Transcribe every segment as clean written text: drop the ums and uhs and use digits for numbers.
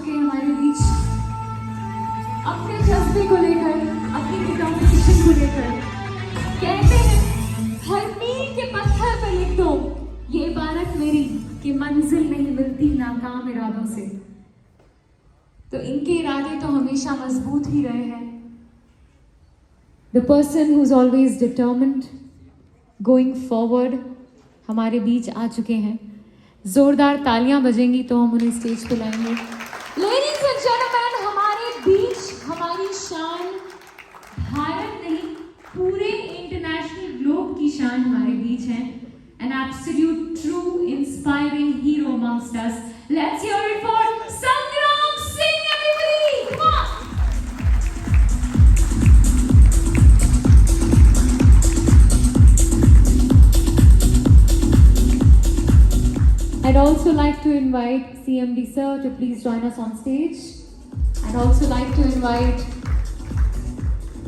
चुके हैं हमारे बीच अपने जज्बे को लेकर, अपनी डिटर्मिनेशन को लेकर। कहते हैं हर मील के पत्थर पर लिख दो ये इबारत मेरी कि मंजिल नहीं मिलती नाकाम इरादों से। तो इनके इरादे तो हमेशा मजबूत ही रहे हैं। The person who's always determined, going forward, हमारे बीच आ चुके हैं। जोरदार तालियां बजेंगी तो हम उन्हें स्टेज पे लाएंगे। Ladies and gentlemen, हमारे बीच हमारी शान, भारत नहीं पूरे इंटरनेशनल ग्लोब की शान हमारे बीच है। An absolute true inspiring hero amongst us. Let's hear it for Sangram Singh, everybody! Come on! I'd also like to invite CMD sir to please join us on stage. I'd also like to invite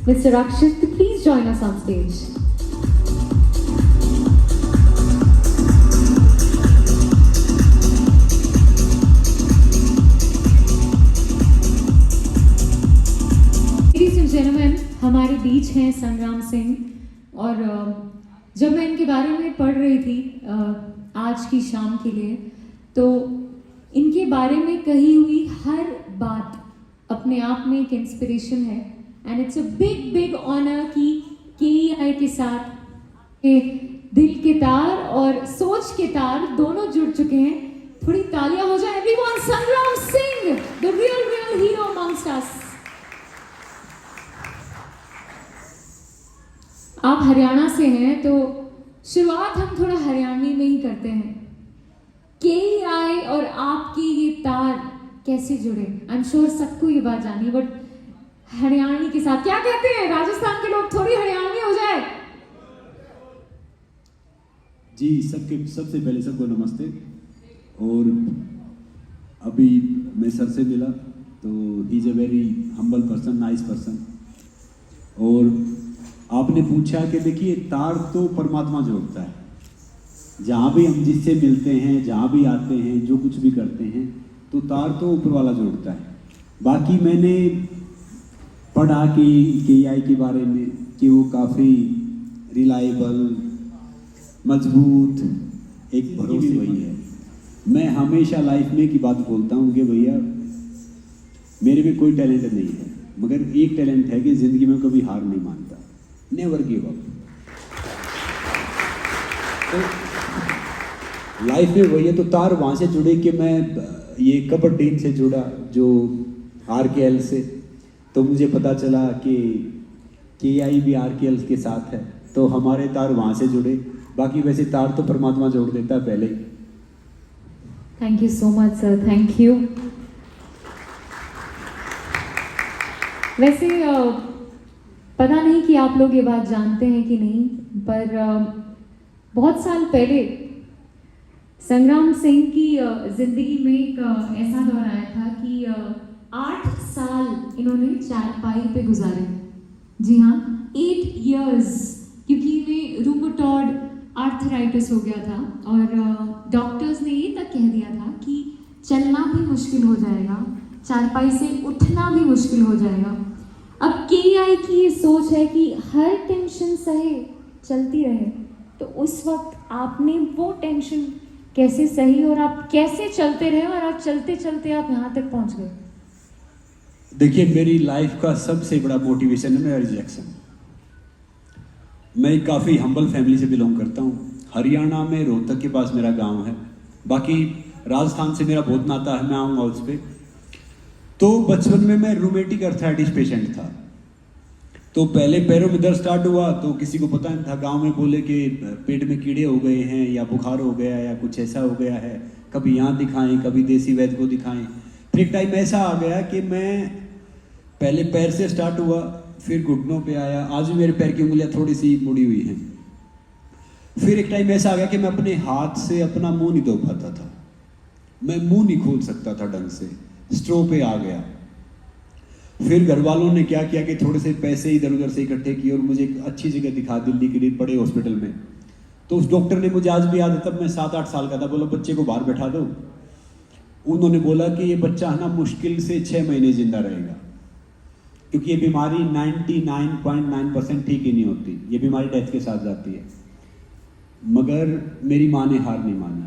Mr. Rakshit to please join us on stage. Ladies and gentlemen, हमारे बीच हैं संग्राम सिंह। और जब मैं इनके बारे में पढ़ रही थी आज की शाम के लिए, तो इनके बारे में कही हुई हर बात अपने आप में एक इंस्पिरेशन है। And it's a big big honour कि KEI के साथ दिल के तार और सोच के तार दोनों जुड़ चुके हैं। थोड़ी तालियां हो जाए एवरीवन, संग्राम Singh, the real hero amongst अस। आप हरियाणा से हैं तो शुरुआत हम थोड़ा हरियाणवी में ही करते हैं। KEI और आपकी ये तार कैसे जुड़े? आई एम श्योर सबको ये बात जानी, बट हरियाणवी के साथ क्या कहते हैं राजस्थान के लोग? थोड़ी हरियाणवी हो जाए जी। सबसे पहले सबको नमस्ते। और अभी मैं सर से मिला तो he is a very humble person, nice person. और आपने पूछा कि देखिए तार तो परमात्मा जोड़ता है। जहाँ भी हम जिससे मिलते हैं, जहाँ भी आते हैं, जो कुछ भी करते हैं, तो तार तो ऊपर वाला जोड़ता है। बाकी मैंने पढ़ा कि KEI के बारे में कि वो काफ़ी रिलायबल, मजबूत, एक भरोसे वही है। मैं हमेशा लाइफ में की बात बोलता हूँ कि भैया मेरे में कोई टैलेंट नहीं है, मगर एक टैलेंट है कि ज़िंदगी में कभी हार नहीं मानता, नेवर गिव अप। तो लाइफ में वही है। तो तार वहाँ से जुड़े कि मैं ये कबड्डी टीम से जुड़ा जो RKL से, तो मुझे पता चला कि KEI भी RKL के साथ है, तो हमारे तार वहाँ से जुड़े। बाकी वैसे तार तो परमात्मा जोड़ देता है पहले। Thank you so much sir, thank you. वैसे पता नहीं कि आप लोग ये बात जानते हैं कि नहीं, पर बहुत साल पहले संग्राम सिंह की जिंदगी में एक ऐसा दौर आया था कि 8 साल इन्होंने चारपाई पे गुजारे। जी हाँ, 8 years, क्योंकि इन्हें रूमेटॉइड आर्थराइटिस हो गया था और डॉक्टर्स ने ये तक कह दिया था कि चलना भी मुश्किल हो जाएगा, चारपाई से उठना भी मुश्किल हो जाएगा। अब KEI की ये सोच है कि हर टेंशन सहे, चलती रहे। तो उस वक्त आपने वो टेंशन कैसे सही और आप कैसे चलते रहे और आप चलते चलते आप यहाँ तक पहुँच गए? देखिए, मेरी लाइफ का सबसे बड़ा मोटिवेशन है मेरा रिजेक्शन। मैं काफ़ी हम्बल फैमिली से बिलोंग करता हूँ। हरियाणा में रोहतक के पास मेरा गांव है। बाकी राजस्थान से मेरा बहुत नाता है, मैं आऊँगा उस पर। तो बचपन में मैं रूमेटिक अर्थराइटिस पेशेंट था। तो पहले पैरों में दर्द स्टार्ट हुआ तो किसी को पता नहीं था। गांव में बोले कि पेट में कीड़े हो गए हैं या बुखार हो गया या कुछ ऐसा हो गया है, कभी यहाँ दिखाएं, कभी देसी वैद्य को दिखाएं। फिर एक टाइम ऐसा आ गया कि मैं पहले पैर से स्टार्ट हुआ, फिर घुटनों पे आया। आज भी मेरे पैर की उंगलियां थोड़ी सी मुड़ी हुई हैं। फिर एक टाइम ऐसा आ गया कि मैं अपने हाथ से अपना मुंह नहीं धो पाता था, मैं मुंह नहीं खोल सकता था ढंग से, स्ट्रो पे आ गया। फिर घर वालों ने क्या किया कि थोड़े से पैसे इधर उधर से इकट्ठे किए और मुझे एक अच्छी जगह दिखा, दिल्ली के लिए बड़े हॉस्पिटल में। तो उस डॉक्टर ने, मुझे आज भी याद है, तब मैं 7-8 साल का था, बोला बच्चे को बाहर बैठा दो उन्होंने बोला कि ये बच्चा है ना मुश्किल से 6 महीने जिंदा रहेगा, क्योंकि ये बीमारी 99.9% ठीक ही नहीं होती, ये बीमारी डेथ के साथ जाती है। मगर मेरी माँ ने हार नहीं मानी,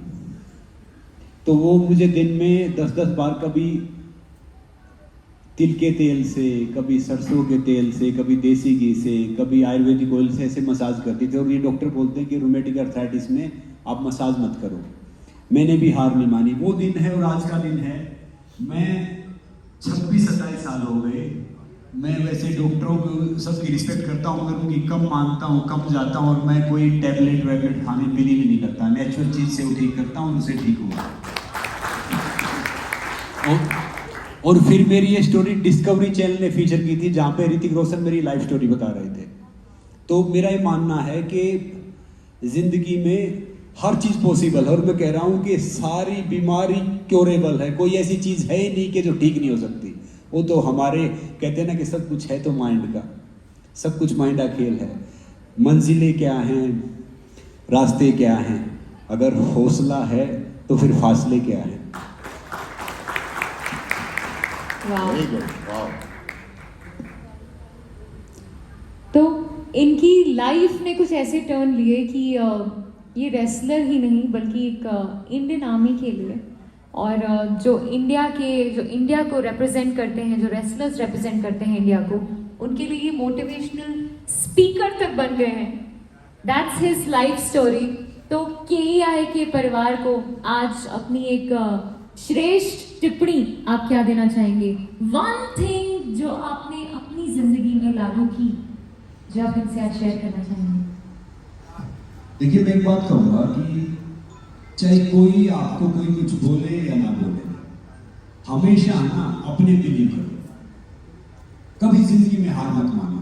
तो वो मुझे दिन में 10-10 बार कभी तिल के तेल से, कभी सरसों के तेल से, कभी देसी घी से, कभी आयुर्वेदिक ऑयल से ऐसे मसाज करती थी। और ये डॉक्टर बोलते हैं कि रूमेटिक अर्थराइटिस में आप मसाज मत करो। मैंने भी हार नहीं मानी। वो दिन है और आज का दिन है, मैं 26-27 साल हो गए। मैं वैसे डॉक्टरों को सबकी रिस्पेक्ट करता हूँ, मगर उनकी कम मानता हूँ, कम जाता हूँ, और मैं कोई टैबलेट वैबलेट खाने बिलीव नहीं करता। नेचुरल चीज़ से वो ठीक करता हूँ, उनसे ठीक हुआ। और फिर मेरी ये स्टोरी डिस्कवरी चैनल ने फीचर की थी, जहाँ पे ऋतिक रोशन मेरी लाइफ स्टोरी बता रहे थे। तो मेरा ये मानना है कि जिंदगी में हर चीज़ पॉसिबल है, और मैं कह रहा हूँ कि सारी बीमारी क्योरेबल है। कोई ऐसी चीज़ है ही नहीं कि जो ठीक नहीं हो सकती। वो तो हमारे कहते हैं ना कि सब कुछ है तो माइंड का, सब कुछ माइंड का खेल है। मंजिलें क्या हैं, रास्ते क्या हैं, अगर हौसला है तो फिर फासले क्या हैं। Very good, wow. तो इनकी लाइफ ने कुछ ऐसे टर्न लिए कि ये रेसलर ही नहीं बल्कि एक इंडियन आर्मी के लिए, और जो इंडिया को रिप्रेजेंट करते हैं, जो रेसलर्स रिप्रेजेंट करते हैं इंडिया को, उनके लिए ये मोटिवेशनल स्पीकर तक बन गए हैं। That's his life story. तो KEI के परिवार को आज अपनी एक श्रेष्ठ टिप्पणी आप क्या देना चाहेंगे? वन थिंग जो आपने अपनी जिंदगी में लागू की, जो आप इनसे आज शेयर करना चाहेंगे। देखिए, मैं एक बात कहूँगा कि चाहे कोई आपको कोई कुछ बोले या ना बोले, हमेशा ना अपने बिलीव करो, कभी जिंदगी में हार मत मानो।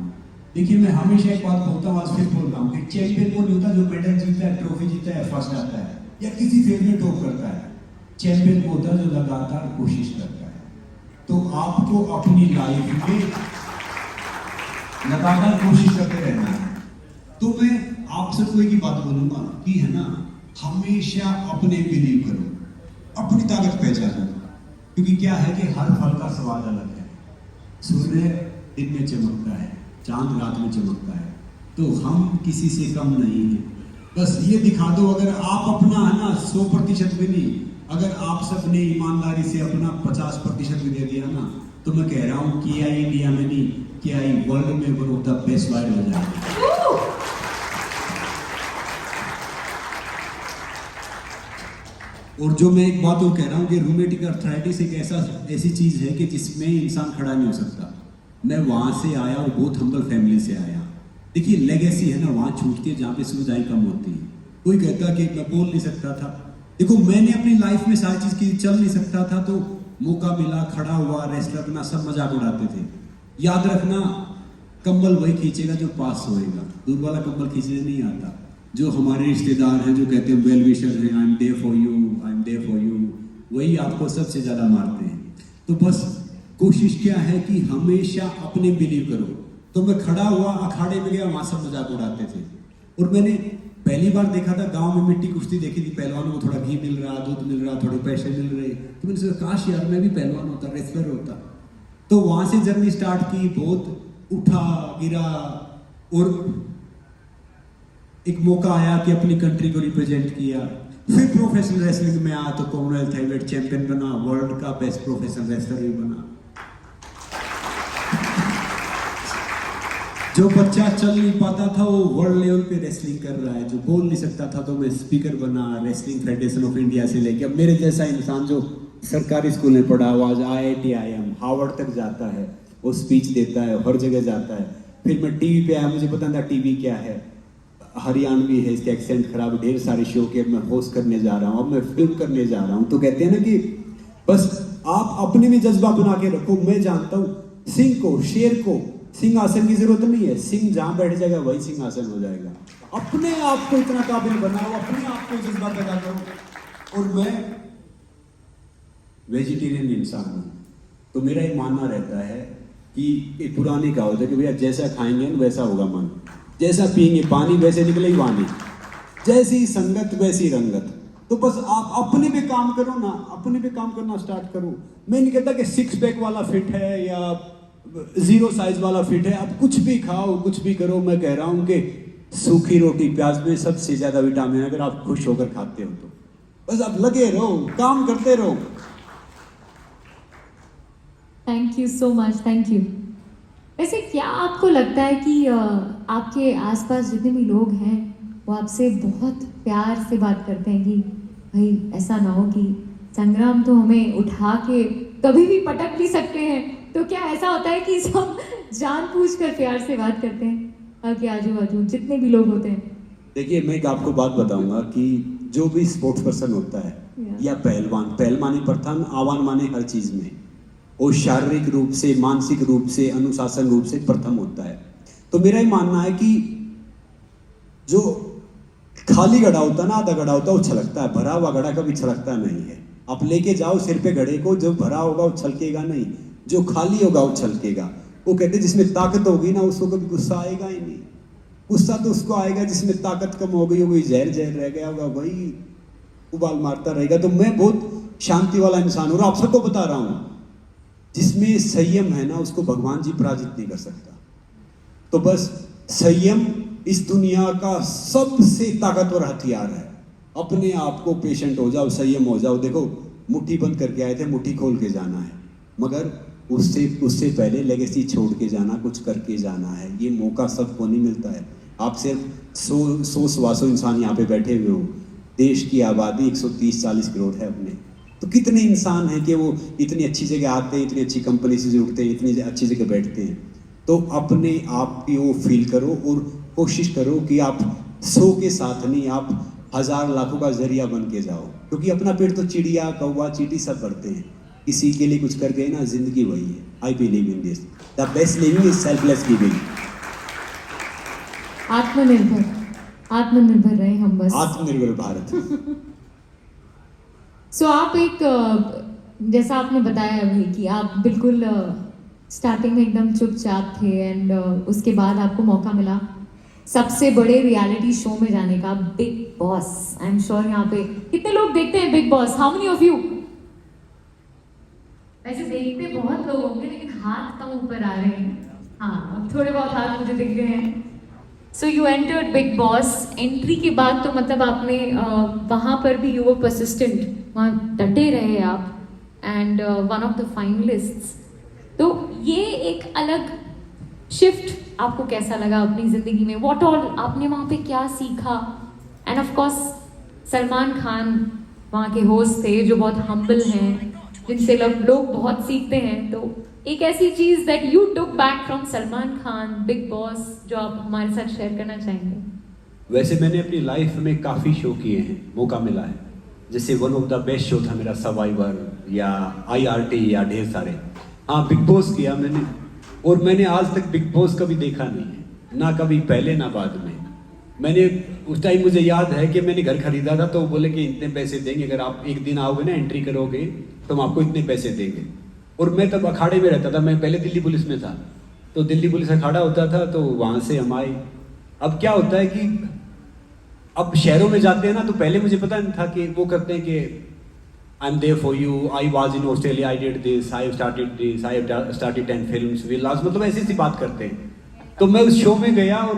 देखिए, मैं हमेशा एक बात बोलता हूँ, आज फिर बोल रहा हूँ कि चैंपियन वो नहीं होता जो मेडल जीतता है, ट्रॉफी जीतता है, फर्स्ट आता है या किसी फील्ड में टॉप करता है। चैंपियन वो होता है जो लगातार कोशिश करता है। तो आपको अपनी लाइफ में लगातार कोशिश करते रहना है। तो मैं आप सबको एक ही बात बोलूंगा कि है ना, हमेशा अपने बिलीव करो, अपनी ताकत पहचानो, क्योंकि क्या है कि हर फल का स्वाद अलग है। सूर्य दिन में चमकता है, चांद रात में चमकता है, तो हम किसी से कम नहीं हैं। बस ये दिखा दो, अगर आप अपना है ना 100% भी नहीं, अगर आप सबने ईमानदारी से अपना 50% भी दे दिया ना, तो मैं कह रहा हूँ कि KEI इंडिया में नहीं, KEI वर्ल्ड में one of the best wire हो जाएगा। और जो मैं एक बात वो कह रहा हूँ कि रूमेटिक अर्थराइटिस एक ऐसी चीज़ है कि जिसमें इंसान खड़ा नहीं हो सकता। मैं वहाँ से आया और बहुत हम्बल फैमिली से आया। देखिए, लेगेसी है ना वहाँ छूटती है जहाँ पे सुविधाएं कम होती है। कोई कहता कि मैं बोल नहीं सकता था, देखो मैंने अपनी लाइफ में सारी चीज़ की, चल नहीं सकता था तो मौका मिला, खड़ा हुआ, रेसलर बना, सब मजाक उड़ाते थे। याद रखना, कंबल वही खींचेगा जो पास होएगा, दूर वाला कंबल खींचने नहीं आता। जो हमारे रिश्तेदार हैं जो कहते हैं वेल विशर हैं, I am there for you, I am there for you, वही आपको सबसे ज़्यादा मारते हैं। तो बस कोशिश क्या है कि हमेशा अपने बिलीव करो। तो मैं खड़ा हुआ, अखाड़े में गया, वहाँ सब मजाक उड़ाते थे। और मैंने पहली बार देखा था, गांव में मिट्टी कुश्ती देखी थी, पहलवानों को थोड़ा घी मिल रहा, दूध मिल रहा, थोड़े पैसे मिल रहे। तो मैंने सोचा काश यार मैं भी पहलवान होता, रेसलर होता। तो वहाँ से जर्नी स्टार्ट की, बहुत उठा गिरा, और एक मौका आया कि अपनी कंट्री को रिप्रेजेंट किया। फिर प्रोफेशनल रेसलिंग में आया तो कॉमनवेल्थ हेवीवेट चैंपियन बना, वर्ल्ड का बेस्ट प्रोफेशनल रेसलर भी बना। जो बच्चा चल नहीं पाता था वो वर्ल्ड लेवल पे रेसलिंग कर रहा है। जो बोल नहीं सकता था तो मैं स्पीकर बना रेसलिंग फेडरेशन ऑफ इंडिया से लेके। अब मेरे जैसा इंसान जो सरकारी स्कूल में पढ़ा हुआ, आज IIT IIM हार्वर्ड तक जाता है, वो स्पीच देता है, हर जगह जाता है। फिर मैं टीवी पे आया, मुझे पता था टीवी क्या है, हरियाणवी है, इसके एक्सेंट खराब, ढेर सारे शो के मैं होस्ट करने जा रहा हूँ, अब मैं फिल्म करने जा रहा हूँ। तो कहते हैं ना कि बस आप अपने में जज्बा बना के रखो। मैं जानता हूँ सिंह को, शेर को सिंहासन की जरूरत नहीं है, सिंह जहां बैठ जाएगा वही सिंहासन हो जाएगा। अपने आप को इतना काबिल बनाओ, अपने आप को जज्बा पैदा करो। और मैं वेजिटेरियन इंसान हूं, तो मेरा ये मानना रहता है कि एक पुरानी कहावत है कि भैया जैसा खाएंगे वैसा होगा मन, जैसा पिएंगे पानी वैसे निकलेगी वाणी, जैसी संगत वैसी रंगत। तो बस आप अपने पे काम करो ना, अपने पे काम करना स्टार्ट करो। मैं नहीं कहता कि 6 पैक वाला फिट है या 0 साइज वाला फिट है, आप कुछ भी खाओ, कुछ भी करो। मैं कह रहा हूं कि सूखी रोटी प्याज में सबसे ज्यादा विटामिन है, अगर आप खुश होकर खाते हो तो। बस आप लगे रहो, काम करते रहो। Thank you so much, thank you. वैसे क्या आपको लगता है कि आपके आसपास जितने भी लोग हैं वो आपसे बहुत प्यार से बात करते हैं कि भाई ऐसा ना हो कि संग्राम तो हमें उठा के कभी भी पटक भी सकते हैं, तो क्या ऐसा होता है कि सब जानबूझकर प्यार से बात करते हैं आपके आजू बाजू जितने भी लोग होते हैं? देखिए, मैं एक आपको बात बताऊंगा कि जो भी स्पोर्ट्स पर्सन होता है या पहलवान माने प्रथम, आह्वान माने हर चीज में, वो शारीरिक रूप से, मानसिक रूप से, अनुशासन रूप से प्रथम होता है। तो मेरा ही मानना है कि जो खाली घड़ा होता है ना, आधा घड़ा होता है वो छलकता है, भरा हुआ घड़ा कभी छलकता नहीं है। आप लेके जाओ सिर पे घड़े को, जो भरा होगा वो छलकेगा नहीं, जो खाली होगा वो छलकेगा। वो कहते हैं जिसमें ताकत होगी ना उसको कभी गुस्सा आएगा ही नहीं। गुस्सा तो उसको आएगा जिसमें ताकत कम हो गई होगी, जहर रह गया होगा, वही उबाल मारता रहेगा। तो मैं बहुत शांति वाला इंसान हूँ और आप सबको बता रहा हूँ, जिसमें संयम है ना उसको भगवान जी पराजित नहीं कर सकता। तो बस संयम इस दुनिया का सबसे ताकतवर हथियार है। अपने आप को पेशेंट हो जाओ, संयम हो जाओ। देखो, मुट्ठी बंद करके आए थे, मुट्ठी खोल के जाना है, मगर उससे पहले लेगेसी छोड़ के जाना, कुछ करके जाना है। ये मौका सबको नहीं मिलता है। आप सिर्फ 100-125 इंसान यहाँ पे बैठे हुए हो, देश की आबादी 130-40 करोड़ है अपने। तो कितने इंसान हैं कि वो इतनी अच्छी जगह आते हैं, इतनी अच्छी कंपनी से जुड़ते हैं, इतनी अच्छी जगह बैठते हैं। तो अपने आप की वो फील करो और कोशिश करो कि आप 100 के साथ नहीं, आप 1000 लाखों का जरिया बन के जाओ। क्योंकि अपना पेट तो चिड़िया, कौवा, चींटी सब भरते हैं। किसी के लिए कुछ कर गए ना, जिंदगी वही है। I believe in this, the best living is selfless giving. आत्मनिर्भर रहे हम बस। आत्मनिर्भर भारत। सो आप एक जैसा आपने बताया अभी कि आप बिल्कुल स्टार्टिंग में एकदम चुपचाप थे एंड उसके बाद आपको मौका मिला सबसे बड़े रियलिटी शो में जाने का, big boss. I am sure यहाँ पे कितने लोग देखते हैं big boss? How many of you? वैसे देखते बहुत लोग होंगे लेकिन हाथ कम ऊपर आ रहे हैं। हाँ, अब थोड़े बहुत हाथ मुझे दिख रहे हैं। So you entered big boss. Entry के बाद तो मतलब आपने वहाँ पर भी यू वर परसिस्टेंट, वहाँ डटे रहे आप and one of the finalists. तो ये एक अलग शिफ्ट आपको कैसा लगा अपनी ज़िंदगी में? व्हाट ऑल आपने वहाँ पे क्या सीखा? End of course Salman Khan वहाँ के होस्ट थे जो बहुत हम्बल हैं, जिनसे लोग बहुत सीखते हैं। तो एक ऐसी चीज़ that you took back from Salman Khan, Bigg Boss, जो आप हमारे साथ शेयर करना चाहेंगे? वैसे मैंने अपनी लाइफ में काफ़ी शो किए हैं, मौका मिला है। जैसे one of the best show था मेरा सर्वाइवर या IRT या ढेर सारे। हाँ, बिग बॉस किया मैंने, और मैंने आज तक बिग बॉस कभी देखा नहीं है, ना कभी पहले ना बाद में। मैंने उस टाइम मुझे याद है कि मैंने घर खरीदा था, तो बोले कि इतने पैसे देंगे, अगर आप एक दिन आओगे ना, एंट्री करोगे तो हम आपको इतने पैसे देंगे। और मैं तब अखाड़े में रहता था, मैं पहले दिल्ली पुलिस में था, तो दिल्ली पुलिस अखाड़ा होता था, तो वहाँ से हम आए। अब क्या होता है कि अब शहरों में जाते हैं ना, तो पहले मुझे पता नहीं था कि वो करते हैं कि I am there for you, I was in Australia, I did this, I have started this, I have started 10 films, Vilas, मतलब ऐसी सी बात करते हैं। तो मैं उस शो में गया और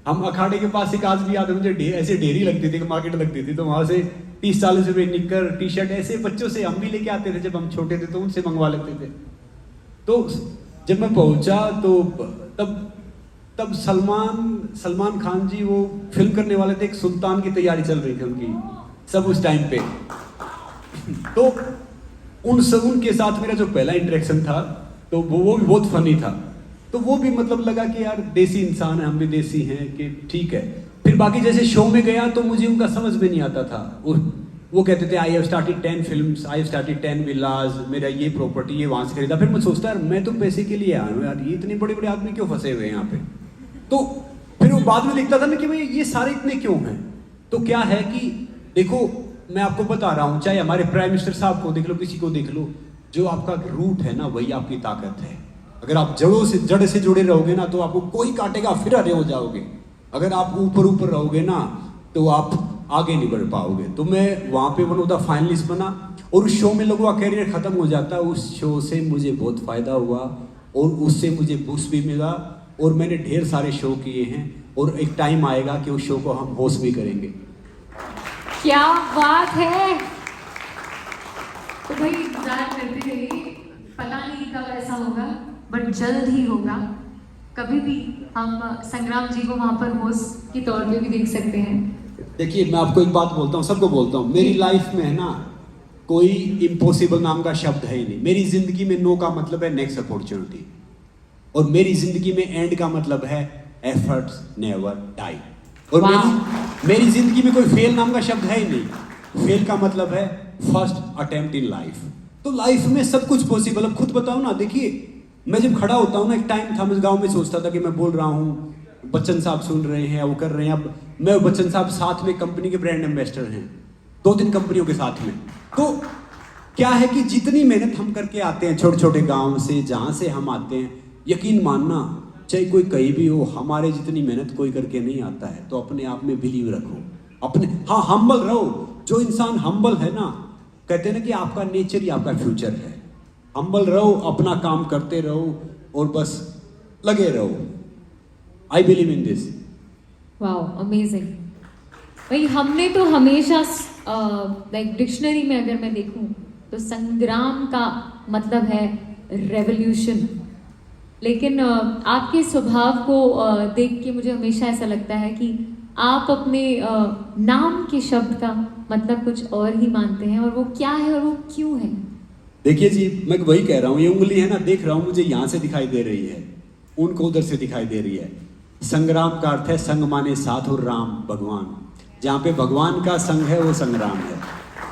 हम अखाड़े के पास एक, आज भी याद है मुझे, ऐसे डेयरी लगती थी, मार्केट लगती थी, तो वहाँ से 30-40 रुपये निक्कर, टी-शर्ट ऐसे बच्चों से हम भी लेके आते थे, जब हम छोटे थे तो उनसे मंगवा लेते थे। तो जब मैं पहुंचा तो तब सलमान खान जी वो फिल्म करने वाले थे, एक सुल्तान की तैयारी चल रही थी उनकी सब उस टाइम पे। तो उनके साथ मेरा जो पहला इंटरेक्शन था, तो वो भी बहुत फनी था। तो वो भी मतलब लगा कि यार देसी इंसान है, हम भी देसी हैं, कि ठीक है। फिर बाकी जैसे शो में गया तो मुझे उनका समझ में नहीं आता था। वो कहते थे आई have started 10 films, I have started 10 विलास, मेरा ये प्रॉपर्टी ये वहाँ से खरीदा। फिर मैं सोचता यार मैं तो पैसे के लिए आया हूँ यार, ये इतने बड़े बड़े आदमी क्यों फंसे हुए हैं यहाँ पे। तो फिर वो बाद में देखता था ना कि भाई ये सारे इतने क्यों हैं। तो क्या है कि देखो, मैं आपको बता रहा हूँ, चाहे हमारे प्राइम मिनिस्टर साहब को देख लो, किसी को देख लो, जो आपका रूट है ना वही आपकी ताकत है। अगर आप जड़ से जुड़े रहोगे ना तो आपको कोई काटेगा, फिर हरे हो जाओगे। अगर आप ऊपर रहोगे ना तो आप आगे नहीं बढ़ पाओगे। तो मैं वहाँ पे वन ऑफ द फाइनलिस्ट बना और उस शो में लोगों का करियर ख़त्म हो जाता है। उस शो से मुझे बहुत फ़ायदा हुआ और उससे मुझे बूस्ट भी मिला और मैंने ढेर सारे शो किए हैं और एक टाइम आएगा कि उस शो को हम होस्ट भी करेंगे। क्या बात है। तो भाई इंतजार करते रहिए, पता नहीं कब ऐसा होगा बट जल्द ही होगा। कभी भी हम संग्राम जी को वहाँ पर होस्ट के तौर पे भी देख सकते हैं। देखिए मैं आपको एक बात बोलता हूँ, सबको बोलता हूँ, मेरी लाइफ में है ना कोई इम्पॉसिबल नाम का शब्द है ही नहीं। मेरी जिंदगी में नो का मतलब है नेक्स्ट अपॉर्चुनिटी और मेरी जिंदगी में एंड का मतलब है एफर्ट्स नेवर डाई। और मेरी जिंदगी में कोई फेल नाम का शब्द है ही नहीं। फेल का मतलब है फर्स्ट अटेम्प्ट इन लाइफ। तो लाइफ में सब कुछ पॉसिबल। अब खुद बताओ ना, देखिए मैं जब खड़ा होता हूँ ना, एक टाइम था मैं गांव में सोचता था कि मैं बोल रहा हूँ, बच्चन साहब सुन रहे हैं, वो कर रहे हैं। अब मैं और बच्चन साहब साथ में कंपनी के ब्रांड एम्बेसडर हैं, 2-3 कंपनियों के साथ में। तो क्या है कि जितनी मेहनत हम करके आते हैं छोटे छोटे गांव से, जहाँ से हम आते हैं, यकीन मानना चाहे कोई कहीं भी हो, हमारे जितनी मेहनत कोई करके नहीं आता है। तो अपने आप में बिलीव रखो, अपने हाँ हम्बल रहो। जो इंसान हम्बल है ना, कहते हैं ना कि आपका नेचर ही आपका फ्यूचर है। हम्बल रहो, अपना काम करते रहो और बस लगे रहो। I believe in this. Wow amazing. भाई हमने तो हमेशा लाइक डिक्शनरी में अगर मैं देखूं तो संग्राम का मतलब है रेवोल्यूशन, लेकिन आपके स्वभाव को देख के मुझे हमेशा ऐसा लगता है कि आप अपने नाम के शब्द का मतलब कुछ और ही मानते हैं, और वो क्या है और वो क्यों है? देखिए जी, मैं वही कह रहा हूँ, ये उंगली है ना, देख रहा हूँ, मुझे यहाँ से दिखाई दे रही है, उनको उधर से दिखाई दे रही है। संग्राम का अर्थ है संग माने साथ और राम भगवान। जहाँ पे भगवान का संग है वो संग्राम है।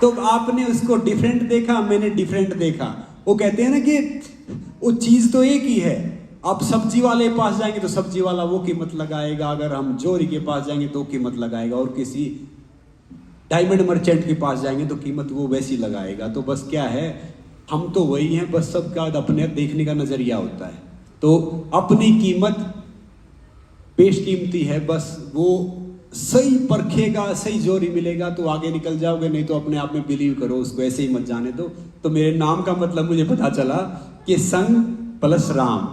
तो आपने उसको डिफरेंट देखा, मैंने डिफरेंट देखा। वो कहते हैं ना कि वो चीज़ तो एक ही है। आप सब्जी वाले के पास जाएंगे तो सब्जी वाला वो कीमत लगाएगा, अगर हम जोरी के पास जाएंगे तो कीमत लगाएगा, और किसी डायमंड मर्चेंट के पास जाएंगे तो कीमत वो वैसी लगाएगा। तो बस क्या है, हम तो वही हैं, बस सबका अपने देखने का नजरिया होता है। तो अपनी कीमत बेशकीमती है, बस वो सही परखेगा, सही जोरी मिलेगा तो आगे निकल जाओगे, नहीं तो अपने आप में बिलीव करो, उसको ऐसे ही मत जाने दो। तो मेरे नाम का मतलब मुझे पता चला कि संग प्लस राम।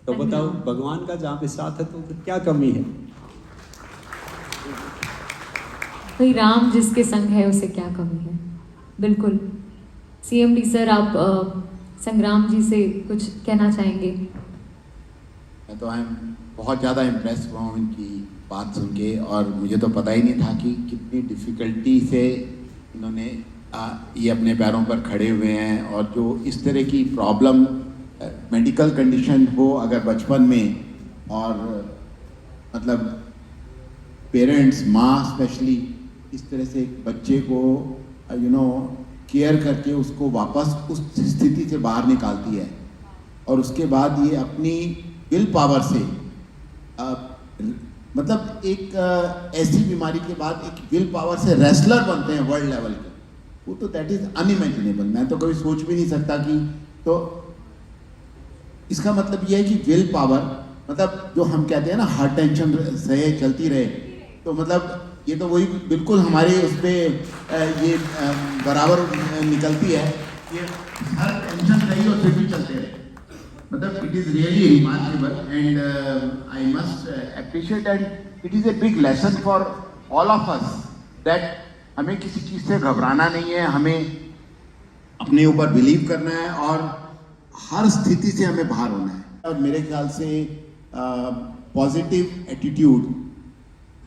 तो बताओ, भगवान का जहाँ पे साथ है तो फिर क्या कमी है? भाई राम जिसके संग है उसे क्या कमी है। बिल्कुल। सीएमडी सर, आप संग्राम जी से कुछ कहना चाहेंगे? मैं तो बहुत ज़्यादा इम्प्रेस हुआ हूँ इनकी बात सुन के, और मुझे तो पता ही नहीं था कि कितनी डिफ़िकल्टी से इन्होंने ये अपने पैरों पर खड़े हुए हैं। और जो इस तरह की प्रॉब्लम, मेडिकल कंडीशन हो अगर बचपन में, और मतलब पेरेंट्स, माँ स्पेशली, इस तरह से एक बच्चे को केयर करके उसको वापस उस स्थिति से बाहर निकालती है, और उसके बाद ये अपनी विल पावर से मतलब एक ऐसी बीमारी के बाद एक विल पावर से रेसलर बनते हैं वर्ल्ड लेवल के। वो तो दैट इज अनइमेजिनेबल। मैं तो कभी सोच भी नहीं सकता कि, तो इसका मतलब ये है कि विल पावर, मतलब जो हम कहते हैं ना हार्ट टेंशन सहे चलती रहे, तो मतलब ये तो वही बिल्कुल हमारे उस पर ये बराबर निकलती है कि हर टेंशन रही और फिर भी चलते रहे। मतलब it is really remarkable and I must appreciate, and it is a big lesson for all of us that हमें किसी चीज़ से घबराना नहीं है, हमें अपने ऊपर बिलीव करना है और हर स्थिति से हमें बाहर होना है। और मेरे ख्याल से positive attitude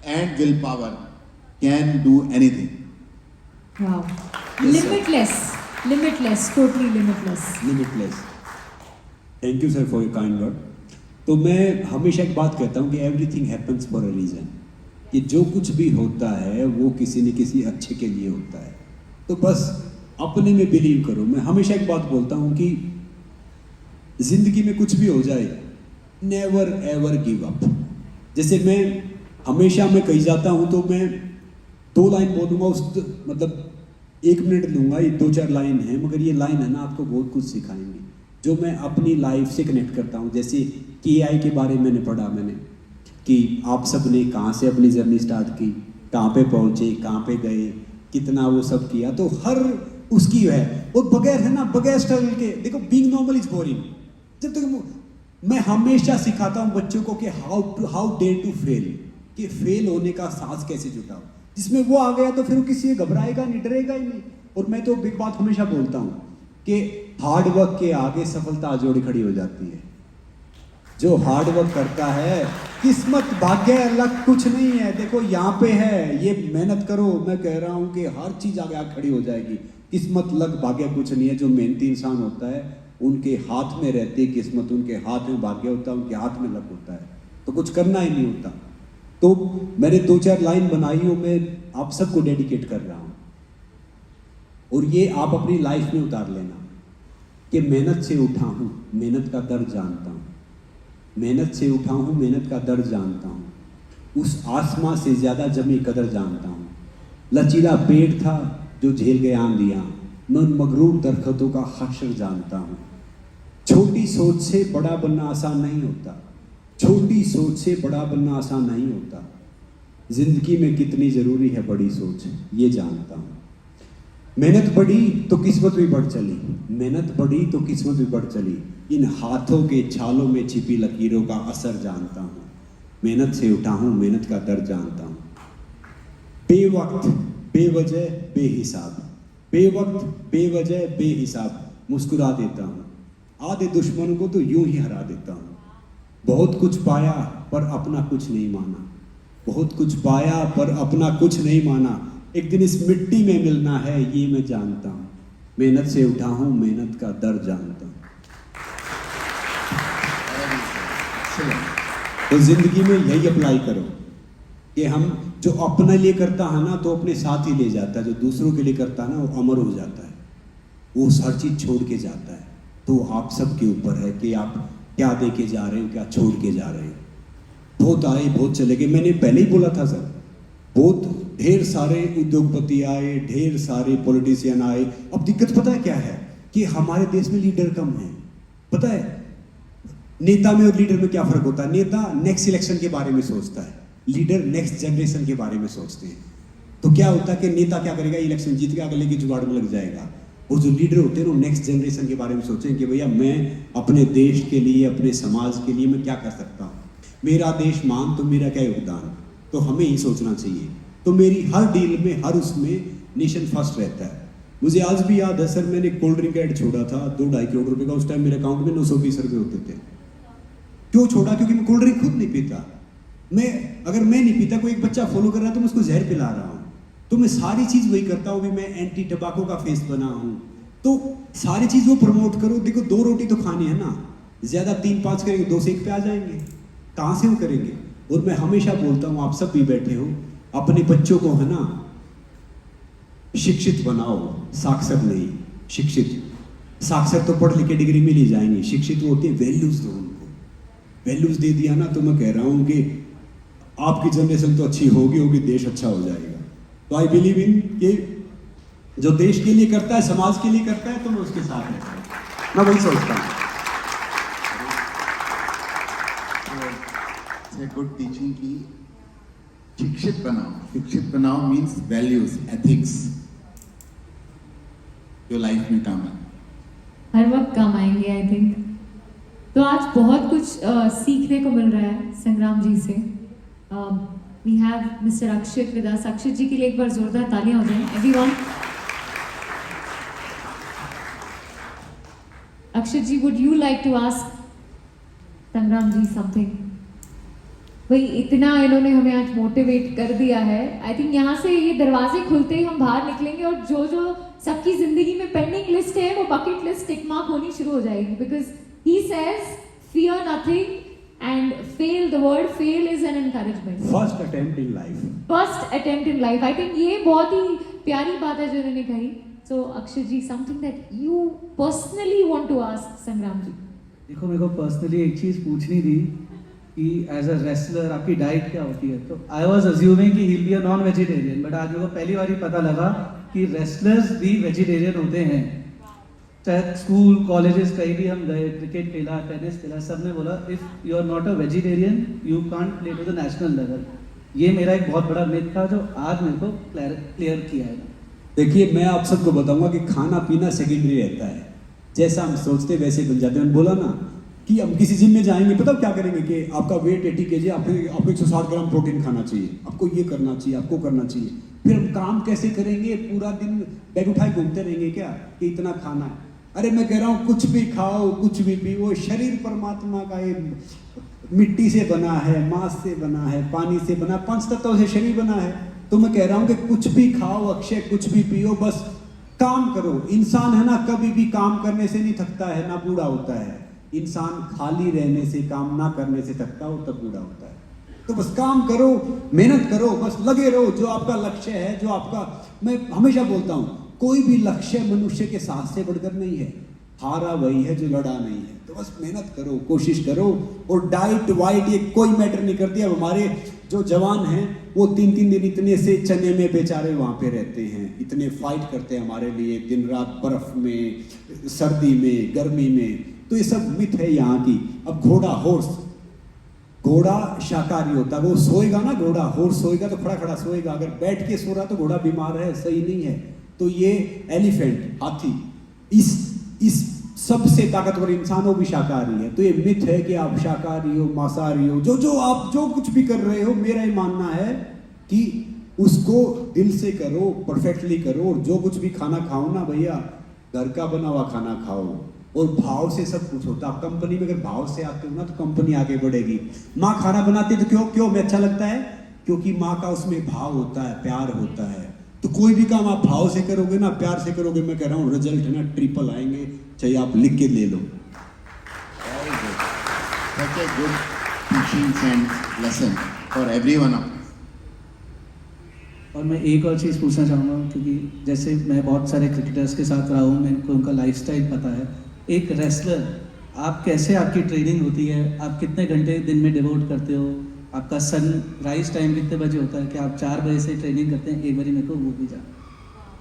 and will power can do anything. Wow, limitless, totally limitless. Thank you sir for your kind word. तो मैं हमेशा एक बात कहता हूँ कि everything happens for a reason. कि जो कुछ भी होता है वो किसी न किसी अच्छे के लिए होता है। तो बस अपने में बिलीव करो। मैं हमेशा एक बात बोलता हूँ कि जिंदगी में कुछ भी हो जाए, नेवर एवर गिव अप। जैसे मैं हमेशा कहीं जाता हूँ तो मैं 2 लाइन बोलूँगा, उस मतलब 1 मिनट लूँगा, ये 2-4 लाइन है, मगर ये लाइन है ना आपको बहुत कुछ सिखाएंगे, जो मैं अपनी लाइफ से कनेक्ट करता हूँ। जैसे KI के बारे में मैंने पढ़ा, मैंने कि आप सब ने कहाँ से अपनी जर्नी स्टार्ट की, कहाँ पे पहुंचे, कहाँ पे गए, कितना वो सब किया, तो हर उसकी है। और बगैर है ना, बगैर स्ट्रगल के, देखो बीइंग नॉर्मल इज बोरिंग। जब तक मैं हमेशा सिखाता हूँ बच्चों को कि हाउ डेयर टू फेल, कि फेल होने का साहस कैसे जुटाओ। जिसमें वो आ गया तो फिर वो किसी से घबराएगा नहीं, डरेगा ही नहीं। और मैं तो बिग बात हमेशा बोलता हूँ कि हार्ड वर्क के आगे सफलता जोड़ी खड़ी हो जाती है। जो हार्ड वर्क करता है, किस्मत भाग्य लक कुछ नहीं है। देखो यहाँ पे है, ये मेहनत करो, मैं कह रहा हूँ कि हर चीज आगे खड़ी हो जाएगी। किस्मत लक भाग्य कुछ नहीं है। जो मेहनती इंसान होता है उनके हाथ में रहती है किस्मत, उनके हाथ में भाग्य होता है, उनके हाथ में लक होता है, तो कुछ करना ही नहीं होता। तो मैंने 2-4 लाइन बनाई हो, मैं आप सबको डेडिकेट कर रहा हूँ, और ये आप अपनी लाइफ में उतार लेना कि मेहनत से उठा हूँ, मेहनत का दर्द जानता हूँ। मेहनत से उठा हूँ, मेहनत का दर्द जानता हूँ। उस आसमां से ज्यादा जमी कदर जानता हूँ। लचीला पेड़ था जो झेल गया आंधियाँ, मैं उन मगरूर दरख्तों का हश्र जानता हूँ। छोटी सोच से बड़ा बनना आसान नहीं होता, छोटी सोच से बड़ा बनना आसान नहीं होता। जिंदगी में कितनी जरूरी है बड़ी सोच, ये जानता हूँ। मेहनत बढ़ी तो किस्मत भी बढ़ चली, मेहनत बढ़ी तो किस्मत भी बढ़ चली। इन हाथों के छालों में छिपी लकीरों का असर जानता हूँ। मेहनत से उठा हूँ, मेहनत का दर्द जानता हूँ। बेवक्त बेवजह बेहिसाब, बेवक्त बेवजह बेहिसाब मुस्कुरा देता हूँ। आधे दुश्मनों को तो यूं ही हरा देता हूँ। बहुत कुछ पाया पर अपना कुछ नहीं माना, बहुत कुछ पाया पर अपना कुछ नहीं माना। एक दिन इस मिट्टी में मिलना है ये मैं जानता हूँ। मेहनत से उठा हूँ, मेहनत का दर्द जानता हूँ। तो जिंदगी में यही अप्लाई करो कि हम जो अपने लिए करता है ना तो अपने साथ ही ले जाता है, जो दूसरों के लिए करता है ना वो अमर हो जाता है, वो हर चीज छोड़ के जाता है। तो आप सबके ऊपर है कि आप क्या दे के जा रहे हो, क्या छोड़ के जा रहे हो। बहुत आए बहुत चले गए, मैंने पहले ही बोला था सर, बहुत ढेर सारे उद्योगपति आए, ढेर सारे पॉलिटिशियन आए। अब दिक्कत पता है क्या है कि हमारे देश में लीडर कम है। पता है नेता में और लीडर में क्या फर्क होता है? नेता नेक्स्ट इलेक्शन के बारे में सोचता है, लीडर नेक्स्ट जनरेशन के बारे में सोचते हैं। तो क्या होता है कि नेता क्या करेगा, इलेक्शन जीत के अगले की जुगाड़ में लग जाएगा, और जो लीडर होते हैं वो नेक्स्ट जनरेशन के बारे में सोचें कि भैया मैं अपने देश के लिए, अपने समाज के लिए मैं क्या कर सकता हूँ, मेरा देश मान तो मेरा क्या योगदान। तो हमें ही सोचना चाहिए। तो मेरी हर डील में, हर उसमें नेशन फर्स्ट रहता है। मुझे आज भी याद है सर, मैंने कोल्ड ड्रिंक ऐड छोड़ा था 2-2.5 करोड़ रुपए का। उस टाइम मेरे अकाउंट में 920 रुपये होते थे। क्यों छोड़ा? क्योंकि मैं कोल्ड ड्रिंक खुद नहीं पीता। अगर मैं नहीं पीता, कोई एक बच्चा फॉलो कर रहा है तो मैं उसको जहर पिला रहा हूँ। तो मैं सारी चीज वही करता हूँ। भी मैं एंटी टबाको का फेस बना हूँ, तो सारी चीज वो प्रमोट करो। देखो 2 रोटी तो खानी है ना, ज्यादा 3-5 करेंगे 2 से 1 पे आ जाएंगे, कहाँ से वो करेंगे। और मैं हमेशा बोलता हूँ, आप सब भी बैठे हो, अपने बच्चों को है ना शिक्षित बनाओ, साक्षर नहीं, शिक्षित। साक्षर तो पढ़ लिख के डिग्री मिल ही जाएंगी, शिक्षित वो होती है वैल्यूज दो उनको। वैल्यूज दे दिया ना तो मैं कह रहा हूँ कि आपकी जनरेशन तो अच्छी होगी, देश अच्छा हो जाएगा। तो आई बिलीव इन कि जो देश के लिए करता है, समाज के लिए करता है, तो मैं उसके साथ रहता हूँ। मैं वही सोचता हूँ। गुड टीचिंग की शिक्षित बनाओ। शिक्षित बनाओ मीन्स वैल्यूज, एथिक्स, जो लाइफ में काम है, हर वक्त काम आएंगे आई थिंक। तो आज बहुत कुछ सीखने को मिल रहा है संग्राम जी से। We have mister Akshit with us. Akshit ji के लिए एक बार जोरदार तालियां हो जाएं everyone. Akshit ji, would you like to ask Sangram ji something? भाई इतना इन्होंने हमें आज मोटिवेट कर दिया है। आई थिंक यहाँ से ये दरवाजे खुलते ही हम बाहर निकलेंगे और जो जो सबकी जिंदगी में पेंडिंग लिस्ट है वो बकेट लिस्ट टिक मार्क होनी शुरू हो जाएगी। Because he says fear nothing and fail, the word fail is an encouragement. First attempt in life, first attempt in life. I think ये बहुत ही प्यारी बात है जो इन्होंने कही। So Akshay ji, something that you personally want to ask Sangram ji. देखो, मेरे को पर्सनली एक चीज़ पूछनी थी कि एज अ रेसलर आपकी डाइट क्या होती है। तो आई वॉज अज्यूमिंग कि he will be a non vegetarian, but आज मेरे को पहली बार ही पता लगा कि रेसलर्स भी वेजिटेरियन होते हैं। चाहे स्कूल कॉलेजेस कहीं भी हम गए, क्रिकेट खेला, टेनिस खेला, सब ने बोला if you are not a vegetarian you can't play to the national level. ये मेरा एक बहुत बड़ा मिथ था जो आज मेरे को क्लियर किया है। देखिए मैं आप सबको बताऊंगा कि खाना पीना सेकेंडरी रहता है, जैसा हम सोचते वैसे बन जाते हैं। मैंने बोला ना कि हम किसी जिम में जाएंगे, पता क्या करेंगे कि आपका वेट 80 kg, आपको 160 ग्राम प्रोटीन खाना चाहिए, आपको ये करना चाहिए, आपको करना चाहिए। फिर हम काम कैसे करेंगे? पूरा दिन बैग उठाए घूमते रहेंगे क्या कि इतना खाना है? अरे मैं कह रहा हूँ कुछ भी खाओ, कुछ भी पियो, शरीर परमात्मा का ये मिट्टी से बना है, मांस से बना है, पानी से बना, 5 तत्वों से शरीर बना है। तो मैं कह रहा हूँ कि कुछ भी खाओ अक्षय, कुछ भी पियो, बस काम करो। इंसान है ना कभी भी काम करने से नहीं थकता है, ना बूढ़ा होता है। इंसान खाली रहने से, काम ना करने से थकता हो तब बूढ़ा होता है। तो बस काम करो, मेहनत करो, बस लगे रहो। जो आपका लक्ष्य है, जो आपका, मैं हमेशा बोलता हूँ कोई भी लक्ष्य मनुष्य के साहस से बढ़कर नहीं है, हारा वही है जो लड़ा नहीं है। तो बस मेहनत करो, कोशिश करो। और डाइट वाइट ये कोई मैटर नहीं करती। अब हमारे जो जवान हैं वो 3-3 दिन इतने से चने में बेचारे वहाँ पे रहते हैं, इतने फाइट करते हैं हमारे लिए, दिन रात बर्फ में, सर्दी में, गर्मी में। तो ये सब मिथ है यहाँ की। अब घोड़ा शाकाहारी होता है, वो सोएगा ना, घोड़ा हॉर्स सोएगा तो खड़ा खड़ा सोएगा। अगर बैठ के सो रहा तो घोड़ा बीमार है, सही नहीं है। तो ये एलिफेंट, हाथी, इस सबसे ताकतवर इंसान वो भी शाकाहारी है। तो ये मिथ है कि आप शाकाहारी हो, मांसाहारी हो, जो आप जो कुछ भी कर रहे हो, मेरा ये मानना है कि उसको दिल से करो, परफेक्टली करो। और जो कुछ भी खाना खाओ ना भैया, घर का बना हुआ खाना खाओ। और भाव से सब कुछ होता है। आप कंपनी में अगर भाव से आते हो ना तो कंपनी आगे बढ़ेगी। माँ खाना बनाती है तो क्यों हमें अच्छा लगता है? क्योंकि माँ का उसमें भाव होता है, प्यार होता है। तो कोई भी काम आप भाव से करोगे ना, प्यार से करोगे, मैं कह रहा हूँ रिजल्ट है ना ट्रिपल आएंगे, चाहे आप लिख के ले लो। Very good. Such a good teachings and lesson for everyone of us. और मैं एक और चीज़ पूछना चाहूँगा, क्योंकि जैसे मैं बहुत सारे क्रिकेटर्स के साथ रहा हूँ, मेरे को उनका लाइफस्टाइल पता है। एक रेसलर, आप कैसे, आपकी ट्रेनिंग होती है, आप कितने घंटे दिन में डिवोट करते हो, आपका सनराइज टाइम कितने बजे होता है, कि आप 4 बजे से ट्रेनिंग करते हैं? एक बारी मेरे को वो भी जाना।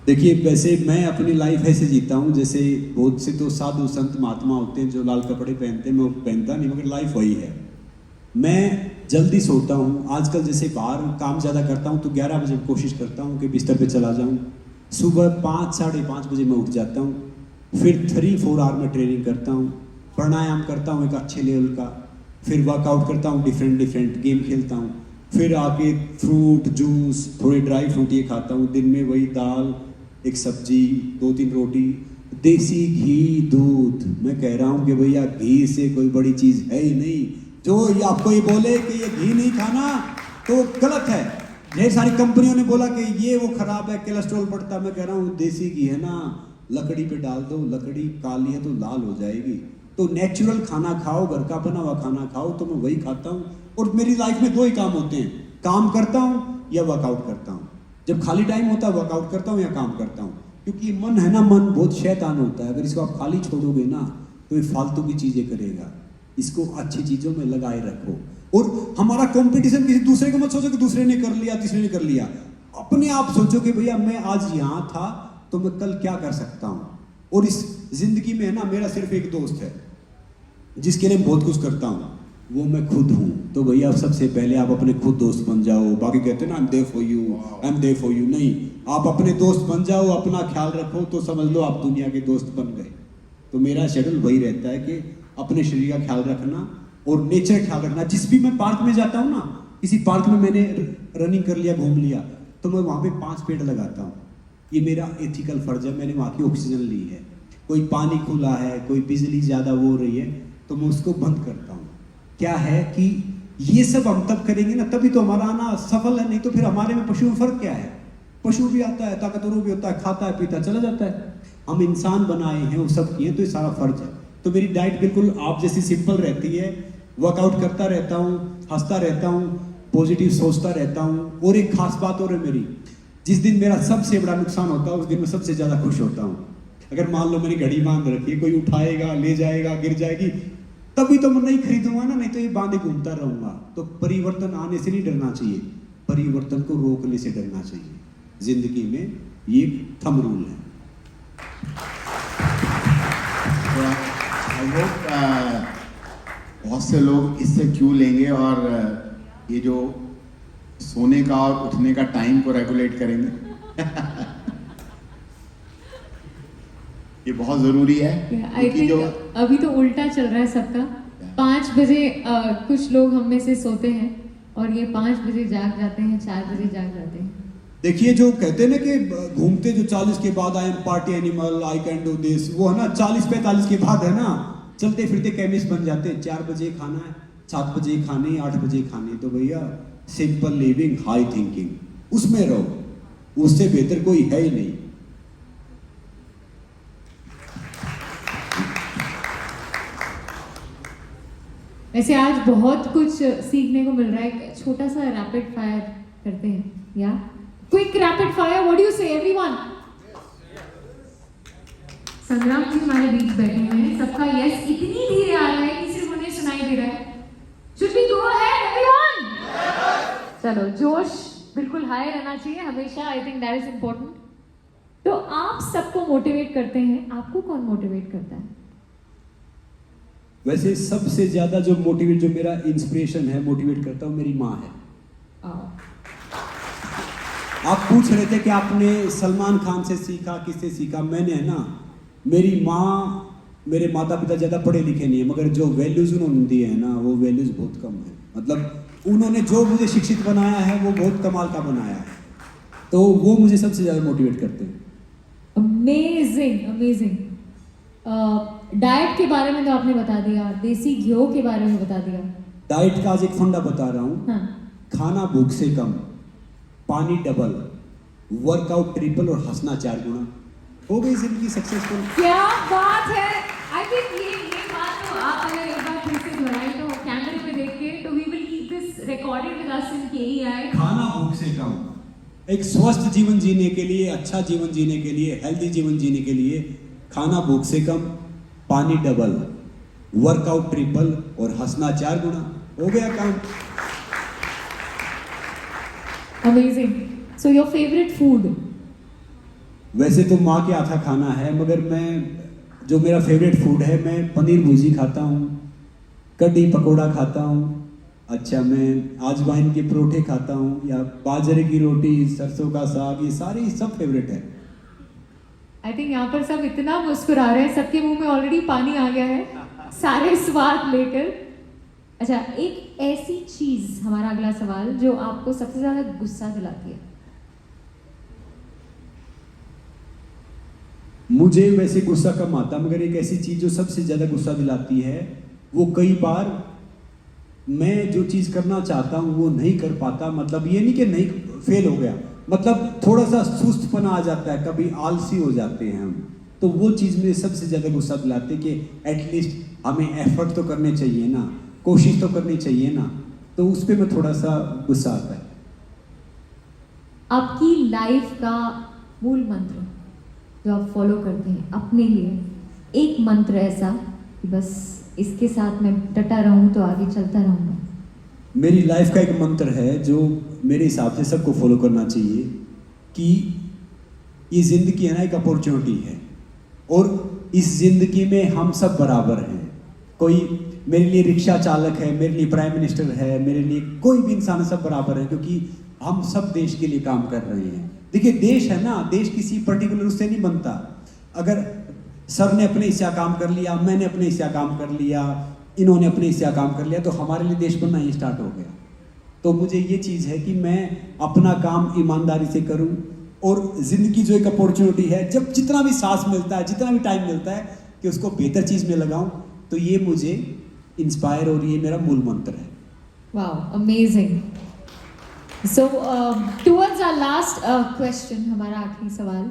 देखिए वैसे मैं अपनी लाइफ ऐसे जीता हूँ, जैसे बहुत से तो साधु संत महात्मा होते हैं जो लाल कपड़े पहनते हैं, मैं वो पहनता नहीं, मगर लाइफ वही है। मैं जल्दी सोता हूँ आजकल, जैसे बाहर काम ज़्यादा करता हूँ तो 11 बजे कोशिश करता हूँ कि बिस्तर पे चला जाऊँ। सुबह 5 साढ़े 5 बजे मैं उठ जाता हूँ। फिर 3-4 आवर में ट्रेनिंग करता हूँ, प्राणायाम करता हूँ एक अच्छे लेवल का, फिर वर्कआउट करता हूँ, डिफरेंट गेम खेलता हूँ, फिर आके फ्रूट जूस, थोड़े ड्राई फ्रूट ये खाता हूँ। दिन में वही दाल, एक सब्जी, 2-3 रोटी, देसी घी, दूध। मैं कह रहा हूँ कि भैया घी से कोई बड़ी चीज़ है ही नहीं। जो आपको ये बोले कि ये घी नहीं खाना तो गलत है। ढेर सारी कंपनियों ने बोला कि ये वो खराब है, कोलेस्ट्रॉल बढ़ता है। मैं कह रहा हूँ देसी घी है ना, लकड़ी पे डाल दो, लकड़ी काली है तो लाल हो जाएगी। तो नेचुरल खाना खाओ, घर का बना हुआ खाना खाओ। तो मैं वही खाता हूँ। और मेरी लाइफ में 2 ही काम होते हैं, काम करता हूँ या वर्कआउट करता हूँ। जब खाली टाइम होता है वर्कआउट करता हूँ या काम करता हूँ। क्योंकि मन है ना, मन बहुत शैतान होता है। अगर इसको आप खाली छोड़ोगे ना तो ये फालतू की चीज़ें करेगा। इसको अच्छी चीज़ों में लगाए रखो। और हमारा कंपटीशन किसी दूसरे को मत सोचो कि दूसरे ने कर लिया, तीसरे ने कर लिया। अपने आप सोचो कि भैया मैं आज यहाँ था तो मैं कल क्या कर सकता हूँ। और इस जिंदगी में है ना, मेरा सिर्फ एक दोस्त है जिसके लिए बहुत कुछ करता हूँ, वो मैं खुद हूँ। तो भैया सबसे पहले आप अपने खुद दोस्त बन जाओ। बाकी कहते हैं ना I am there for you, I am there for you. नहीं, आप अपने दोस्त बन जाओ, अपना ख्याल रखो तो समझ लो आप दुनिया के दोस्त बन गए। तो मेरा शेड्यूल वही रहता है कि अपने शरीर का ख्याल रखना और नेचर का ख्याल रखना। जिस भी मैं पार्क में जाता हूँ ना, किसी पार्क में मैंने रनिंग कर लिया, घूम लिया, तो मैं वहाँ पे 5 पेड़ लगाता हूँ। ये मेरा एथिकल फर्ज है, मैंने वहाँ की ऑक्सीजन ली है। कोई पानी खुला है, कोई बिजली ज़्यादा हो रही है तो मैं उसको बंद करता हूँ। क्या है कि ये सब हम तब करेंगे ना, तभी तो हमारा आना सफल है। नहीं तो फिर हमारे में पशु में फर्क क्या है? पशु भी आता है, ताकतवर भी होता है, खाता है, पीता चला जाता है। हम इंसान बनाए हैं, वो सब किए, तो ये सारा फर्ज है। तो मेरी डाइट बिल्कुल आप जैसी सिंपल रहती है। वर्कआउट करता रहता हूँ, हंसता रहता हूँ, पॉजिटिव सोचता रहता हूँ। और एक खास बात और है मेरी, जिस दिन मेरा सबसे बड़ा नुकसान होता है उस दिन मैं सबसे ज़्यादा खुश होता हूँ। अगर मान लो मेरी घड़ी बांध रखी है, कोई उठाएगा, ले जाएगा, गिर जाएगी, तभी तो मैं नहीं खरीदूंगा ना, नहीं तो ये बांधे घूमता रहूंगा। तो परिवर्तन आने से नहीं डरना चाहिए, परिवर्तन को रोकने से डरना चाहिए। जिंदगी में ये थंब रूल है। आई होप बहुत से लोग इससे क्यों लेंगे और ये जो सोने का और उठने का टाइम को रेगुलेट करेंगे। ये बहुत जरूरी है आई क्योंकि थिंक अभी तो उल्टा चल रहा है सबका। 5 बजे कुछ लोग हम में से सोते हैं और ये 5 बजे जाग जाते हैं, 4 बजे जाग जाते हैं। देखिए जो कहते हैं ना कि घूमते जो 40 के बाद I am party animal, I can do this, वो है ना 40-45 के बाद है ना चलते फिरते केमिस्ट बन जाते हैं। 4 बजे खाना है, 7 बजे खाने, 8 बजे खाने। तो भैया सिंपल लिविंग, हाई थिंकिंग, उसमें रहो, उससे बेहतर कोई है ही नहीं। वैसे आज बहुत कुछ सीखने को मिल रहा है। एक छोटा सा रैपिड फायर करते हैं या quick rapid fire. What do you से एवरीवन? संग्राम जी हमारे बीच बैठे हुए हैं। सबका यस इतनी धीरे आ रहा है कि सिर्फ उन्हें सुनाई दे रहा है। Should we go ahead everyone? चलो, जोश बिल्कुल हाई रहना चाहिए हमेशा। I think that is important. तो आप सबको मोटिवेट करते हैं, आपको कौन मोटिवेट करता है? वैसे सबसे ज्यादा जो मोटिवेट, जो मेरा इंस्पिरेशन है, मोटिवेट करता हूँ, मेरी माँ है। आप पूछ रहे थे कि आपने सलमान खान से सीखा, किससे सीखा? मैंने है ना, मेरी माँ, मेरे माता पिता ज़्यादा पढ़े लिखे नहीं है, मगर जो वैल्यूज़ उन्होंने दिए हैं ना, वो वैल्यूज़ बहुत कम है। मतलब उन्होंने जो मुझे शिक्षित बनाया है वो बहुत कमाल का बनाया है। तो वो मुझे सबसे ज़्यादा मोटिवेट करते हैं। Amazing amazing. डाइट के बारे में तो आपने बता दिया, देसी घी के बारे में बता दिया। डाइट का आज एक फंडा बता रहा हूँ। हाँ। खाना भूख से कम, पानी डबल, वर्कआउट ट्रिपल और हंसना 4 गुना। हो गई जिंदगी सक्सेसफुल। क्या बात है। आई थिंक ये बात तो आप अगर एक बार फिर से दोहराएं तो कैमरे में देख के, तो we will keep this recorded with us in KEI। खाना भूख से कम, एक स्वस्थ जीवन जीने के लिए, अच्छा जीवन जीने के लिए, हेल्दी जीवन जीने के लिए खाना भूख से कम, पानी डबल, वर्कआउट ट्रिपल और हंसना 4 गुना। हो गया काम। Amazing. So your favourite food? वैसे तो माँ के हाथ का खाना है, मगर मैं, जो मेरा फेवरेट फूड है, मैं पनीर भुर्जी खाता हूँ, कढ़ी पकोड़ा खाता हूँ, अच्छा मैं अजवाइन के परोठे खाता हूँ, या बाजरे की रोटी, सरसों का साग, ये सारे सब फेवरेट है। आई थिंक यहाँ पर सब इतना मुस्कुरा रहे हैं, सबके मुंह में ऑलरेडी पानी आ गया है सारे स्वाद लेकर। अच्छा, एक ऐसी चीज, हमारा अगला सवाल, जो आपको सबसे ज्यादा गुस्सा दिलाती है? मुझे वैसे गुस्सा कम आता, मगर एक ऐसी चीज जो सबसे ज्यादा गुस्सा दिलाती है, वो कई बार मैं जो चीज करना चाहता हूँ वो नहीं कर पाता। मतलब ये नहीं कि नहीं, फेल हो गया, मतलब थोड़ा सा सुस्तपना आ जाता है, कभी आलसी हो जाते हैं हम। तो वो चीज़ मुझे सबसे ज़्यादा गुस्सा दिलाती है कि एटलीस्ट हमें एफर्ट तो करने चाहिए ना, कोशिश तो करनी चाहिए ना। तो उस पर मैं थोड़ा सा गुस्सा आता है। आपकी लाइफ का मूल मंत्र जो आप फॉलो करते हैं अपने लिए, एक मंत्र ऐसा कि बस इसके साथ मैं डटा रहूं तो आगे चलता रहूंगा? मेरी लाइफ का एक मंत्र है जो मेरे हिसाब से सबको फॉलो करना चाहिए, कि ये ज़िंदगी है ना, एक अपॉर्चुनिटी है, और इस ज़िंदगी में हम सब बराबर हैं। कोई मेरे लिए रिक्शा चालक है, मेरे लिए प्राइम मिनिस्टर है, मेरे लिए कोई भी इंसान, सब बराबर है, क्योंकि हम सब देश के लिए काम कर रहे हैं। देखिए देश है ना, देश किसी पर्टिकुलर उससे नहीं बनता। अगर सर ने अपने हिस्सा काम कर लिया, मैंने अपने हिस्सा काम कर लिया, इन्होंने अपने हिस्सा काम कर लिया, तो हमारे लिए देश बनना ही स्टार्ट हो गया। तो मुझे ये चीज़ है कि मैं अपना काम ईमानदारी से करूं, और ज़िंदगी जो एक अपॉर्चुनिटी है, जब जितना भी सांस मिलता है, जितना भी टाइम मिलता है, कि उसको बेहतर चीज़ में लगाऊं। तो ये मुझे इंस्पायर, और ये मेरा मूल मंत्र है। Wow, amazing. So towards our last question, हमारा आखिरी सवाल,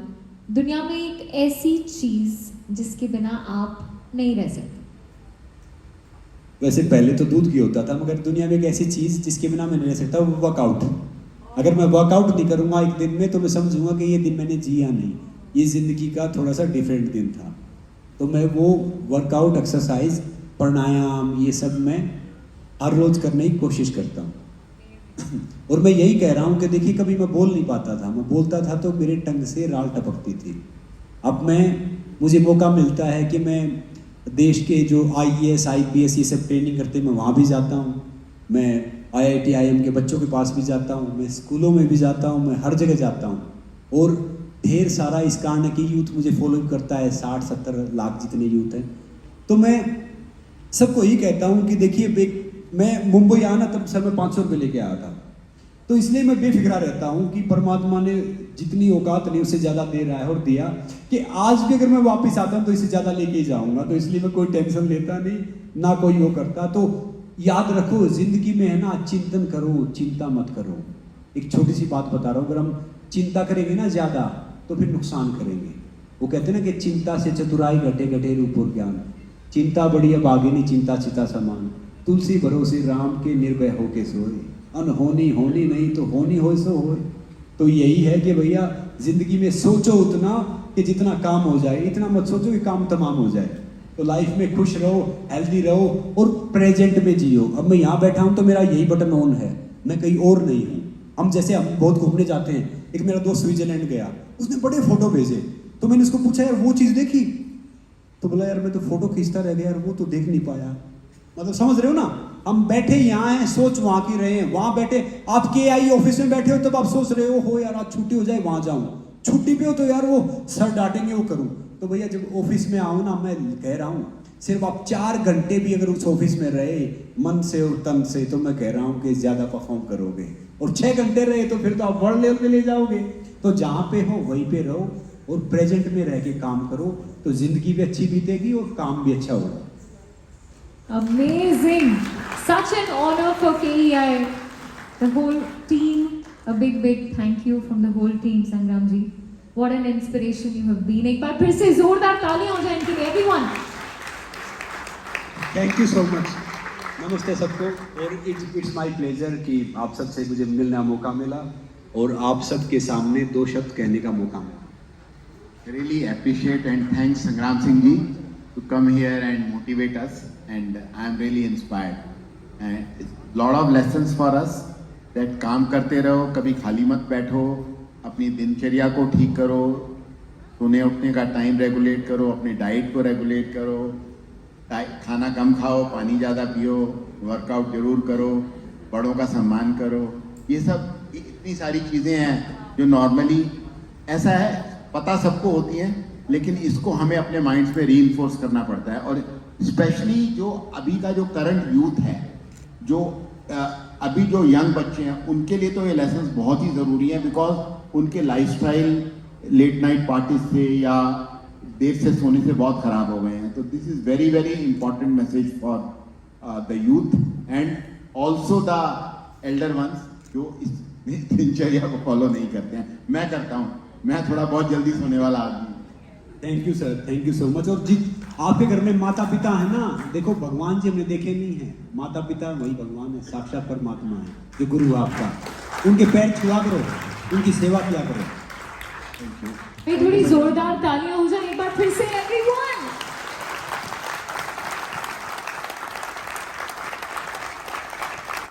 दुनिया में एक ऐसी चीज़ जिसके बिना आप नहीं रह सकते? वैसे पहले तो दूध घी होता था, मगर दुनिया में एक ऐसी चीज़ जिसके बिना मैं नहीं रह सकता, वो वर्कआउट। अगर मैं वर्कआउट नहीं करूँगा एक दिन में, तो मैं समझूंगा कि ये दिन मैंने जिया नहीं, ये ज़िंदगी का थोड़ा सा डिफरेंट दिन था। तो मैं वो वर्कआउट, एक्सरसाइज, प्राणायाम, ये सब मैं हर रोज़ करने की कोशिश करता हूँ। और मैं यही कह रहा हूँ कि देखिए, कभी मैं बोल नहीं पाता था, मैं बोलता था तो मेरे टंग से राल टपकती थी। अब मुझे मौका मिलता है कि मैं देश के जो IAS, IPS ये सब ट्रेनिंग करते, मैं वहाँ भी जाता हूँ, मैं IIT IIM के बच्चों के पास भी जाता हूँ, मैं स्कूलों में भी जाता हूँ, मैं हर जगह जाता हूँ और ढेर सारा इस कारण की यूथ मुझे फॉलो करता है, 60-70 लाख जितने यूथ हैं। तो मैं सबको यही कहता हूँ कि देखिए मैं मुंबई आया ना तब सर मैं 500 रुपये लेके आया था, तो इसलिए मैं बेफिक्रा रहता हूँ कि परमात्मा ने जितनी औकात नहीं उससे ज़्यादा दे रहा है और दिया कि आज भी अगर मैं वापस आता हूँ तो इससे ज़्यादा लेके ही जाऊँगा, तो इसलिए मैं कोई टेंशन लेता नहीं ना कोई वो करता। तो याद रखो जिंदगी में है ना, चिंतन करो, चिंता मत करो। एक छोटी सी बात बता रहा हूँ, अगर हम चिंता करेंगे ना ज़्यादा तो फिर नुकसान करेंगे। वो कहते हैं ना कि चिंता से चतुराई घटे घटे रूप और ज्ञान, चिंता बड़ी है भागिनी चिंता चिता समान, तुलसी भरोसे राम के निर्भय होके सोए, अनहोनी होनी नहीं तो होनी हो सो होए। तो यही है कि भैया जिंदगी में सोचो उतना कि जितना काम हो जाए, इतना मत सोचो कि काम तमाम हो जाए। तो लाइफ में खुश रहो, हेल्दी रहो और प्रेजेंट में जियो। अब मैं यहाँ बैठा हूँ तो मेरा यही बटन ऑन है, मैं कहीं और नहीं हूँ। हम बहुत घूमने जाते हैं, एक मेरा दोस्त स्विट्जरलैंड गया, उसने बड़े फोटो भेजे, तो मैंने उसको पूछा यार वो चीज़ देखी, तो बोला यार मैं तो फोटो खींचता रह गया यार, वो तो देख नहीं पाया। मतलब समझ रहे हो ना, हम बैठे यहाँ हैं, सोच वहाँ की रहे हैं। वहाँ बैठे आप KI ऑफिस में बैठे हो तब आप सोच रहे हो यार आज छुट्टी हो जाए वहाँ जाऊँ, छुट्टी पे हो तो यार वो सर डांटेंगे वो करूँ। तो भैया जब ऑफिस में आओ ना, मैं कह रहा हूँ सिर्फ आप 4 घंटे भी अगर उस ऑफिस में रहे मन से और तन से, तो मैं कह रहा हूँ कि ज़्यादा परफॉर्म करोगे। और 6 घंटे रहे तो फिर तो आप वर्ल्ड लेवल पे ले जाओगे। तो जहाँ पे हो वहीं पे रहो और प्रेजेंट में रह के काम करो, तो जिंदगी भी अच्छी बीतेगी और काम भी अच्छा होगा। Amazing! Such an honor for KEI. The whole team, a big thank you from the whole team, Sangram ji. What an inspiration you have been. एक बार फिर से जोरदार तालियां हो जाए इनके लिए, everyone. Thank you so much. नमस्ते सबको। और इट्स माय प्लेजर कि आप सबसे मुझे मिलने का मौका मिला और आप सबके सामने 2 शब्द कहने का मौका मिला। Really appreciate and thanks Sangram Singh ji to come here and motivate us, and I am really inspired. And it's lot of lessons for us that काम करते रहो, कभी खाली मत बैठो, अपनी दिनचर्या को ठीक करो, सोने उठने का टाइम रेगुलेट करो, अपने डाइट को रेगुलेट करो, खाना कम खाओ, पानी ज़्यादा पियो, वर्कआउट जरूर करो, बड़ों का सम्मान करो। ये सब इतनी सारी चीज़ें हैं जो नॉर्मली ऐसा है पता सबको होती हैं, लेकिन इसको हमें अपने माइंड्स पे रीइंफोर्स करना पड़ता है। और स्पेशली जो अभी का जो करंट यूथ है, जो अभी जो यंग बच्चे हैं, उनके लिए तो ये लेसन्स बहुत ही ज़रूरी हैं, बिकॉज उनके लाइफस्टाइल लेट नाइट पार्टीज से या देर से सोने से बहुत ख़राब हो गए हैं। तो this is very important message for the youth and also the elder ones जो इस दिनचर्या को फॉलो नहीं करते हैं। मैं करता हूँ, मैं थोड़ा बहुत जल्दी सोने वाला आदमी हूँ। Thank you sir, thank you so much. और आपके घर में माता पिता है ना, देखो भगवान जी हमने देखे नहीं है, माता पिता वही भगवान है, साक्षात परमात्मा है, जो गुरु आपका, उनके पैर छुआ करो, उनकी सेवा किया करो। Thank you. थोड़ी जोरदार तालियां हो जाए एक बार फिर से।